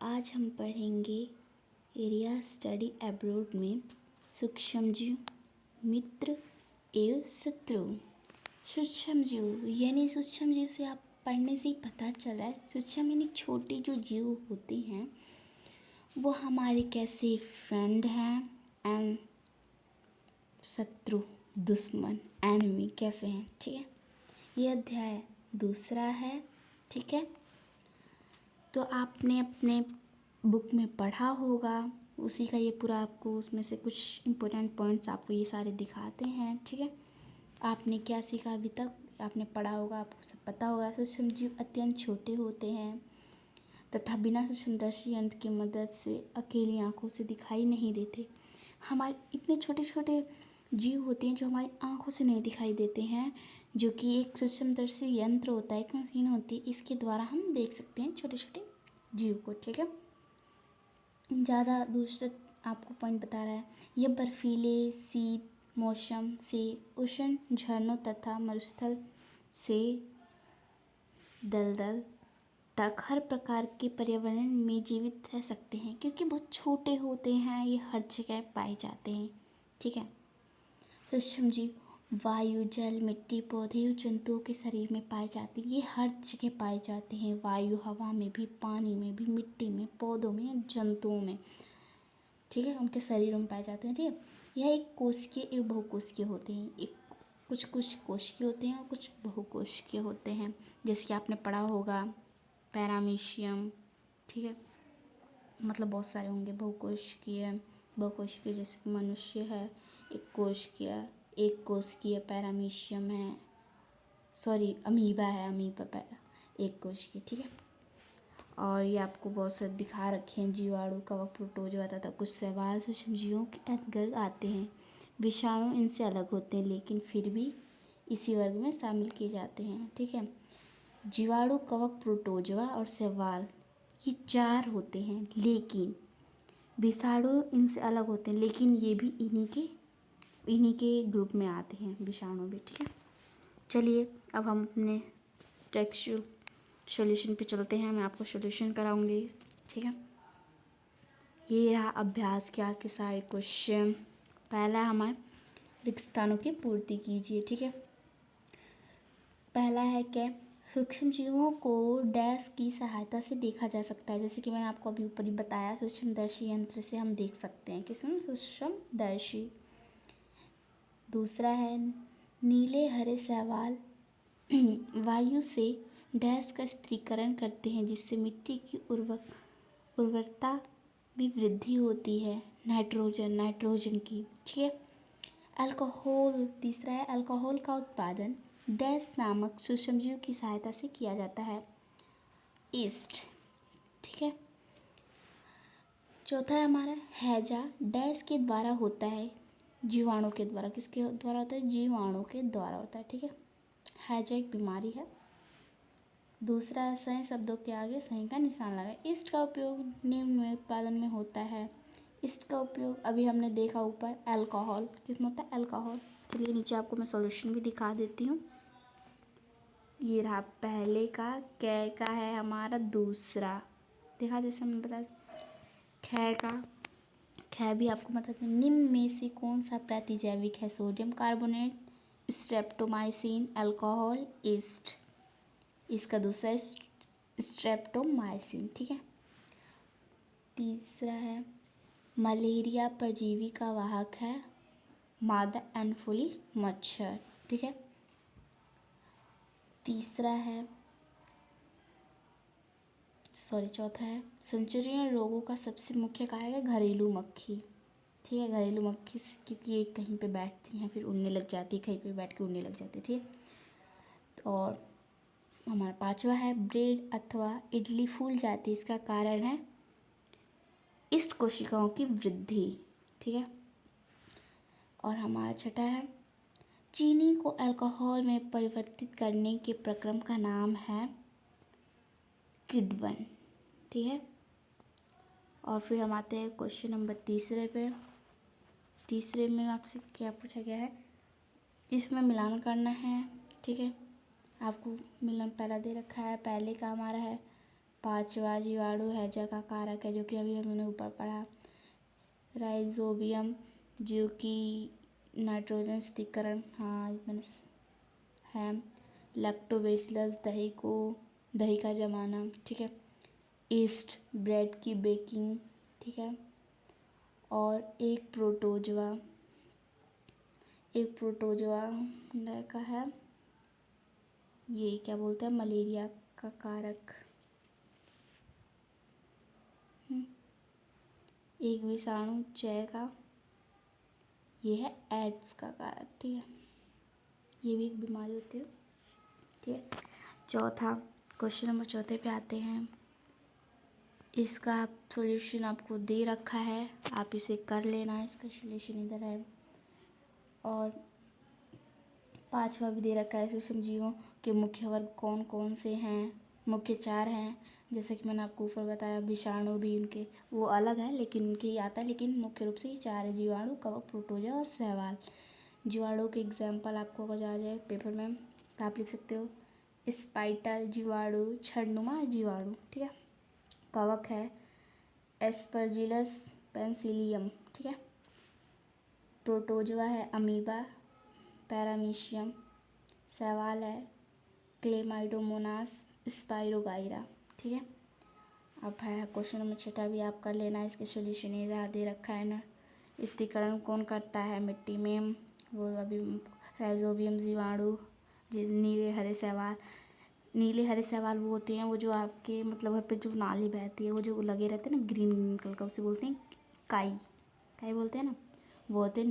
आज हम पढ़ेंगे एरिया स्टडी अब्रोड में सूक्ष्मजीव, मित्र एवं शत्रु। सूक्ष्मजीव यानी सूक्ष्मजीव से आप पढ़ने से ही पता चला है, सूक्ष्म यानी छोटे जो जीव होते हैं वो हमारे कैसे फ्रेंड हैं एंड शत्रु दुश्मन एनिमी कैसे हैं। ठीक है, ये अध्याय दूसरा है। ठीक है, तो आपने अपने बुक में पढ़ा होगा, उसी का ये पूरा आपको उसमें से कुछ इम्पोर्टेंट पॉइंट्स आपको ये सारे दिखाते हैं। ठीक है, आपने क्या सीखा अभी तक आपने पढ़ा होगा, आपको सब पता होगा। सूक्ष्मजीव अत्यंत छोटे होते हैं तथा बिना सूक्ष्मदर्शी यंत्र की मदद से अकेली आंखों से दिखाई नहीं देते। हमारे इतने छोटे छोटे जीव होते हैं जो हमारी आंखों से नहीं दिखाई देते हैं, जो कि एक सूक्ष्मदर्शी यंत्र होता है, एक मशीन होती है, इसके द्वारा हम देख सकते हैं छोटे छोटे जीव को। ठीक है, ज़्यादा दूसरा आपको पॉइंट बता रहा है, यह बर्फीले शीत मौसम से उष्ण झरनों तथा मरुस्थल से दलदल तक हर प्रकार के पर्यावरण में जीवित रह सकते हैं, क्योंकि बहुत छोटे होते हैं, ये हर जगह पाए जाते हैं। ठीक है, सूक्ष्मजीव वायु, जल, मिट्टी, पौधे और जंतुओं के शरीर में पाए जाते हैं। ये हर जगह पाए जाते हैं, वायु, हवा में भी, पानी में भी, मिट्टी में, पौधों में, जंतुओं में। ठीक है, उनके शरीरों में पाए जाते हैं। ठीक है, यह एक कोशिकीय एवं बहुकोशिकीय होते हैं। एक कुछ कोशिकीय होते हैं और कुछ बहुकोशिकीय होते हैं, जैसे कि आपने पढ़ा होगा पैरामीशियम। ठीक है, मतलब बहुत सारे होंगे बहुकोशिकीय जैसे कि मनुष्य है, एक कोशिकीय पैरामीशियम है, अमीबा है, एक कोशिकीय। ठीक है, और ये आपको बहुत सारे दिखा रखे हैं, जीवाणु, कवक, प्रोटोजोआ तथा कुछ शैवाल सूक्ष्मजीवों के अंतर्गत आते हैं। विषाणु इनसे अलग होते हैं लेकिन फिर भी इसी वर्ग में शामिल किए जाते हैं। ठीक है, जीवाणु, कवक, प्रोटोजोआ और शैवाल ये 4 होते हैं, लेकिन विषाणु इनसे अलग होते हैं, लेकिन ये भी इन्हीं के ग्रुप में आते हैं, विषाणु भी। ठीक है, चलिए अब हम अपने टेक्स्ट सॉल्यूशन पे चलते हैं, मैं आपको सॉल्यूशन कराऊंगी। ठीक है, ये रहा अभ्यास के सारे क्वेश्चन। पहला हमारे रिक्त स्थानों की पूर्ति कीजिए। ठीक है, पहला है क्या, सूक्ष्मजीवों को डैश की सहायता से देखा जा सकता है। जैसे कि मैंने आपको अभी ऊपर ही बताया, सूक्ष्मदर्शी यंत्र से हम देख सकते हैं। किसमें? सूक्ष्मदर्शी। दूसरा है नीले हरे शैवाल वायु से डैश का स्थिरीकरण करते हैं, जिससे मिट्टी की उर्वरता भी वृद्धि होती है। नाइट्रोजन की। ठीक है, अल्कोहल। तीसरा है अल्कोहल का उत्पादन डैश नामक सूक्ष्मजीव की सहायता से किया जाता है, ईस्ट। ठीक है, चौथा है हमारा हैजा डैश के द्वारा होता है, जीवाणु के द्वारा। किसके द्वारा होता है? जीवाणु के द्वारा होता है। ठीक है, हैजा एक बीमारी है। दूसरा सही शब्दों के आगे सही का निशान लगाए। ईस्ट का उपयोग निम्न में उत्पादन में होता है। ईस्ट का उपयोग अभी हमने देखा ऊपर, अल्कोहल किसमें होता है? अल्कोहल। चलिए नीचे आपको मैं सॉल्यूशन भी दिखा देती हूँ। ये रहा पहले का, कै का है हमारा दूसरा। देखा जैसे हमने बताया, कै भी आपको बताते हैं। निम्न में से कौन सा प्रतिजैविक है? Sodium carbonate, streptomycin, alcohol, east. इसका दूसरा स्ट्रेप्टोमाइसिन। ठीक है, तीसरा है मलेरिया परजीवी का वाहक है मादा एनोफिलीज मच्छर। ठीक है, चौथा है संचरणीय रोगों का सबसे मुख्य कारण है घरेलू मक्खी। ठीक है, घरेलू मक्खी क्योंकि ये कहीं पे बैठती हैं फिर उड़ने लग जाती है, कहीं पे बैठ के उड़ने लग जाती है। ठीक है, और हमारा पांचवा है ब्रेड अथवा इडली फूल जाती है, इसका कारण है ईस्ट कोशिकाओं की वृद्धि। ठीक है, और हमारा छठा है चीनी को अल्कोहल में परिवर्तित करने के प्रक्रम का नाम है किण्वन। ठीक है, और फिर हम आते हैं क्वेश्चन नंबर तीसरे पे। तीसरे में आपसे क्या पूछा गया है? इसमें मिलान करना है। ठीक है, आपको मिलान पहला दे रखा है। पहले का हमारा है पांचवा जीवाणु हैजा का कारक है, जो कि अभी हमने ऊपर पढ़ा। राइजोबियम, जो कि नाइट्रोजन स्थिरीकरण, हाँ मैंने है। लैक्टोबैसिलस, दही का जमाना, ठीक है। ईस्ट, ब्रेड की बेकिंग, ठीक है। और एक प्रोटोजोआ का है, ये क्या बोलते हैं, मलेरिया का कारक। एक विषाणु चय का, ये है एड्स का कारक, ठीक है। ये भी एक बीमारी होती है, ठीक है। चौथा, क्वेश्चन नंबर चौथे पे आते हैं। इसका सॉल्यूशन आपको दे रखा है, आप इसे कर लेना, इसका सॉल्यूशन इधर है। और पांचवा भी दे रखा है, सूक्ष्म जीवों के मुख्य वर्ग कौन कौन से हैं। मुख्य 4 हैं, जैसे कि मैंने आपको ऊपर बताया। विषाणु भी उनके वो अलग है, लेकिन उनके ही आता है, लेकिन मुख्य रूप से ये 4 है: जीवाणु, कवक, प्रोटोजोआ और शैवाल। जीवाणु के एग्जाम्पल आपको अगर आ जाए पेपर में तो आप लिख सकते हो स्पाइटल जीवाणु, छड़नुमा जीवाणु, ठीक है। कवक है एस्परजिलस पेंसिलियम, ठीक है। प्रोटोजोआ है अमीबा पैरामीशियम। शैवाल है क्लेमाइडोमोनास स्पाइरोगाइरा, ठीक है। अब है क्वेश्चन नंबर 6 भी आप कर लेना, इसके सॉल्यूशन इधर दे रखा है ना। स्थिरीकरण कौन करता है मिट्टी में, वो अभी राइजोबियम जीवाणु। नीले हरे शैवाल वो होते हैं, वो जो आपके मतलब घर पे जो नाली बहती है, वो जो लगे रहते हैं ना ग्रीन ग्रीन कलर का, उसे बोलते हैं काई बोलते हैं ना, वो होते हैं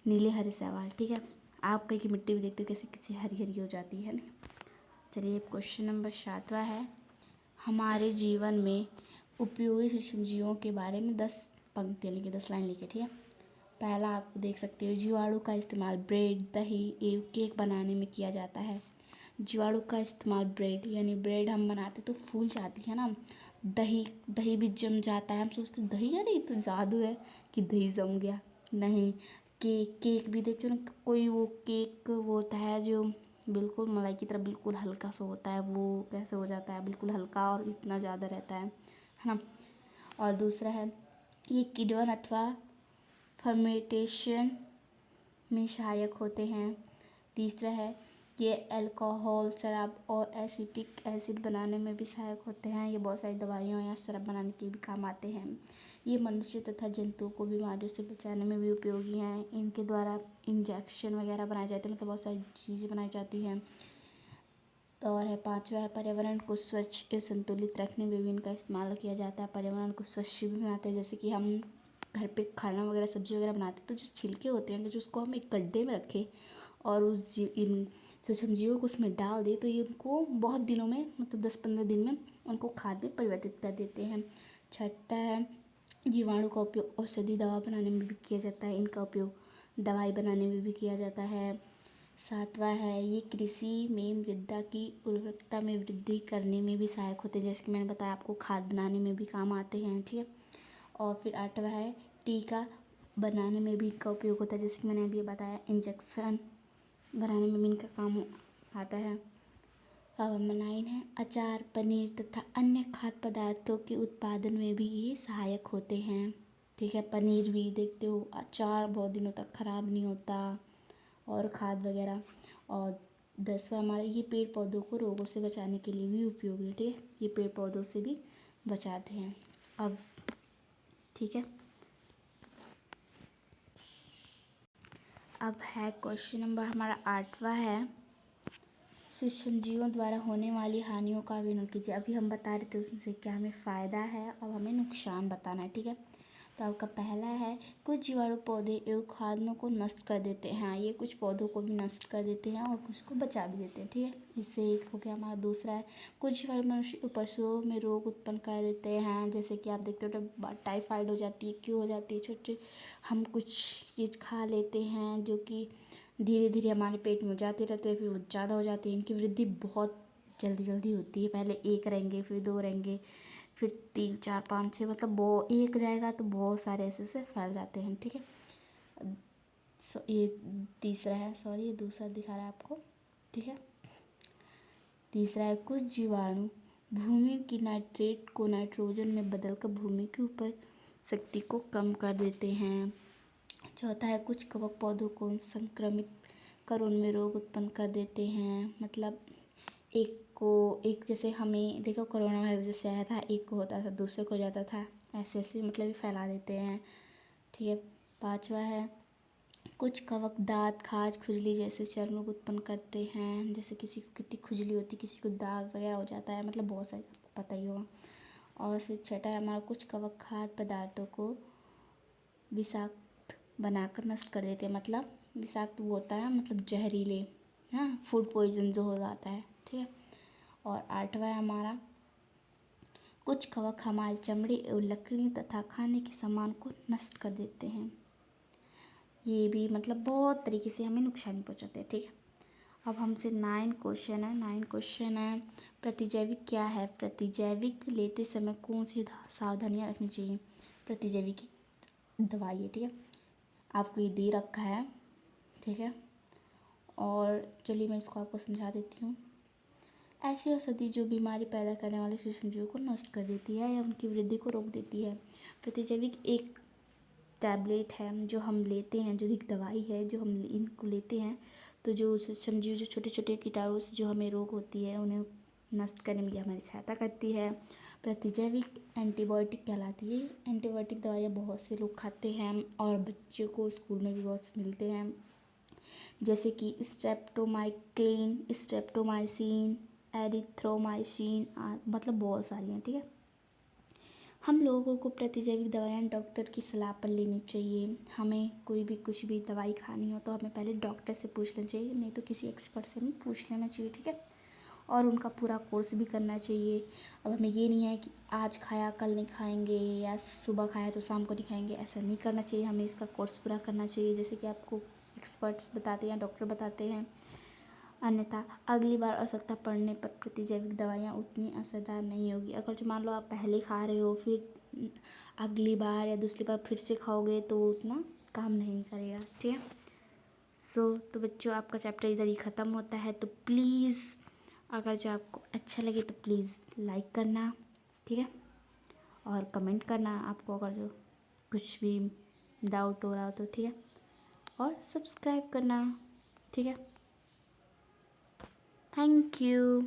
नीले हरे शैवाल, ठीक है। आप कहीं की मिट्टी भी देखते हो कैसे किसी हरी हरी हो जाती है ना। चलिए क्वेश्चन नंबर 7 है। हमारे जीवन में उपयोगी सूक्ष्म जीवों के बारे में 10 पंक्तियाँ लिखी, 10 लाइन लिखी, ठीक है। पहला आप देख सकते हो, जीवाणु का इस्तेमाल ब्रेड, दही एवं केक बनाने में किया जाता है। जीवाणु का इस्तेमाल ब्रेड, यानी ब्रेड हम बनाते तो फूल जाती है ना। दही भी जम जाता है, हम सोचते दही, अरे ये तो जादू है कि दही जम गया, नहीं। केक भी देखते हो ना, कोई वो केक वो होता है जो बिल्कुल मलाई की तरह बिल्कुल हल्का सा होता है, वो कैसे हो जाता है बिल्कुल हल्का और इतना ज़्यादा रहता है ना। और दूसरा है ये किण्वन अथवा फर्मेंटेशन में सहायक होते हैं। तीसरा है ये अल्कोहल, शराब और एसिटिक एसिड बनाने में भी सहायक होते हैं। ये बहुत सारी दवाइयों या शराब बनाने के भी काम आते हैं। ये मनुष्य तथा जंतुओं को बीमारियों से बचाने में भी उपयोगी हैं। इनके द्वारा इंजेक्शन वगैरह बनाए जाते हैं, मतलब बहुत सारी चीज़ें बनाई जाती हैं। और है पांचवा है पर्यावरण को स्वच्छ एवं संतुलित रखने में भी इनका इस्तेमाल किया जाता है। पर्यावरण को स्वच्छ भी बनाते हैं, जैसे कि हम घर पे खाना वगैरह सब्जी वगैरह बनाते हैं तो जो छिलके होते हैं जो उसको हम एक गड्ढे में रखें और इन सूक्ष्म जीवों को उसमें डाल दें तो ये उनको बहुत दिनों में मतलब 10-15 दिन में उनको खाद में परिवर्तित कर देते हैं। छठा है जीवाणु का उपयोग औषधि दवा बनाने में भी किया जाता है। इनका उपयोग दवाई बनाने में भी किया जाता है। सातवां है ये कृषि में मृदा की उर्वरकता में वृद्धि करने में भी सहायक होते हैं, जैसे कि मैंने बताया आपको खाद बनाने में भी काम आते हैं, ठीक है। और फिर आठवां है टीका बनाने में भी इनका उपयोग होता है, जैसे कि मैंने अभी बताया इंजेक्शन बनाने में भी इनका काम आता है। अब नंबर 9 है अचार, पनीर तथा अन्य खाद्य पदार्थों के उत्पादन में भी ये सहायक होते हैं, ठीक है। पनीर भी देखते हो, अचार बहुत दिनों तक ख़राब नहीं होता, और खाद वगैरह। और 10वां हमारा ये पेड़ पौधों को रोगों से बचाने के लिए भी उपयोगी है, ठीक है। ये पेड़ पौधों से भी बचाते हैं। अब ठीक है, अब है क्वेश्चन नंबर हमारा 8वां है सूक्ष्म जीवों द्वारा होने वाली हानियों का वर्णन कीजिए। अभी हम बता रहे थे उससे क्या हमें फ़ायदा है, अब हमें नुकसान बताना है, ठीक है। तो आपका पहला है कुछ जीवाणु पौधे एवं खाद्यों को नष्ट कर देते हैं। ये कुछ पौधों को भी नष्ट कर देते हैं और कुछ को बचा भी देते हैं, ठीक है। इससे एक हो गया हमारा। दूसरा है कुछ जीवाणु मनुष्य और पशुओं में रोग उत्पन्न कर देते हैं, जैसे कि आप देखते हो टाइफाइड हो जाती है, क्यों हो जाती है, छोटे हम कुछ चीज़ खा लेते हैं जो कि धीरे धीरे हमारे पेट में जाते रहते हैं, फिर वो ज़्यादा हो जाती है। इनकी वृद्धि बहुत जल्दी जल्दी होती है, पहले 1 रहेंगे, फिर 2 रहेंगे, फिर 3 4 5 6, मतलब वो एक जाएगा तो बहुत सारे ऐसे ऐसे फैल जाते हैं, ठीक है। ये तीसरा है, सॉरी ये दूसरा दिखा रहा है आपको, ठीक है। तीसरा है कुछ जीवाणु भूमि की नाइट्रेट को नाइट्रोजन में बदलकर भूमि की उपज शक्ति को कम कर देते हैं। चौथा है कुछ कवक पौधों को संक्रमित कर उनमें रोग उत्पन्न कर देते हैं। मतलब एक जैसे हमें देखो कोरोना वायरस जैसे आया था, एक को होता था दूसरे को जाता था, ऐसे ऐसे मतलब ये फैला देते हैं। ठीक है। पांचवा है कुछ कवक दांत खाज खुजली जैसे चर्म रोग उत्पन्न करते हैं। जैसे किसी को कितनी खुजली होती है, किसी को दाग वगैरह हो जाता है, मतलब बहुत सारे, आपको पता ही होगा। और फिर छठा है हमारा कुछ कवक खाद्य पदार्थों को विषाक्त बनाकर नष्ट कर देते हैं। मतलब विषाक्त वो होता है मतलब जहरीले, हाँ, फूड पॉइजन जो हो जाता है। ठीक है। और आठवां है हमारा कुछ कवक हमारी चमड़ी एवं लकड़ी तथा खाने के सामान को नष्ट कर देते हैं। ये भी मतलब बहुत तरीके से हमें नुकसान पहुंचाते हैं। ठीक है। अब हमसे 9 क्वेश्चन है प्रतिजैविक क्या है। प्रतिजैविक लेते समय कौन सी सावधानियां रखनी चाहिए। प्रतिजैविक की दवाई है। ठीक है। आपको ये दे रखा है। ठीक है। और चलिए मैं इसको आपको समझा देती हूँ। ऐसी औषधि जो बीमारी पैदा करने वाले सूक्ष्मजीवों को नष्ट कर देती है या उनकी वृद्धि को रोक देती है। प्रतिजैविक एक टैबलेट है जो हम लेते हैं, जो एक दवाई है जो हम इनको लेते हैं तो जो सूक्ष्मजीव जो छोटे छोटे कीटाणु से जो हमें रोग होती है उन्हें नष्ट करने में हमारी सहायता करती है। प्रतिजैविक एंटीबायोटिक कहलाती है। एंटीबायोटिक दवाइयाँ बहुत से लोग खाते हैं और बच्चों को स्कूल में भी बहुत मिलते हैं, जैसे कि स्ट्रेप्टोमाइक्लिन, स्ट्रेप्टोमाइसिन, एरिथ्रोमाइसिन, मतलब बहुत सारी हैं। ठीक है। हम लोगों को प्रतिजैविक दवाइयाँ डॉक्टर की सलाह पर लेनी चाहिए। हमें कोई भी कुछ भी दवाई खानी हो तो हमें पहले डॉक्टर से पूछ लेना चाहिए, नहीं तो किसी एक्सपर्ट से हमें पूछ लेना चाहिए। ठीक है। और उनका पूरा कोर्स भी करना चाहिए। अब हमें ये नहीं है कि आज खाया कल नहीं खाएंगे या सुबह खाया तो शाम को नहीं खाएंगे, ऐसा नहीं करना चाहिए। हमें इसका कोर्स पूरा करना चाहिए जैसे कि आपको एक्सपर्ट्स बताते हैं, डॉक्टर बताते हैं। अन्यथा अगली बार आवश्यकता पड़ने पर प्रतिजैविक दवाइयाँ उतनी असरदार नहीं होगी। अगर जो मान लो आप पहले खा रहे हो फिर अगली बार या दूसरी बार फिर से खाओगे तो उतना काम नहीं करेगा। ठीक है। तो बच्चों आपका चैप्टर इधर ही ख़त्म होता है। तो प्लीज़ अगर जो आपको अच्छा लगे तो प्लीज़ लाइक करना। ठीक है। और कमेंट करना आपको अगर जो कुछ भी डाउट हो रहा हो तो। ठीक है। और सब्सक्राइब करना। ठीक है। Thank you.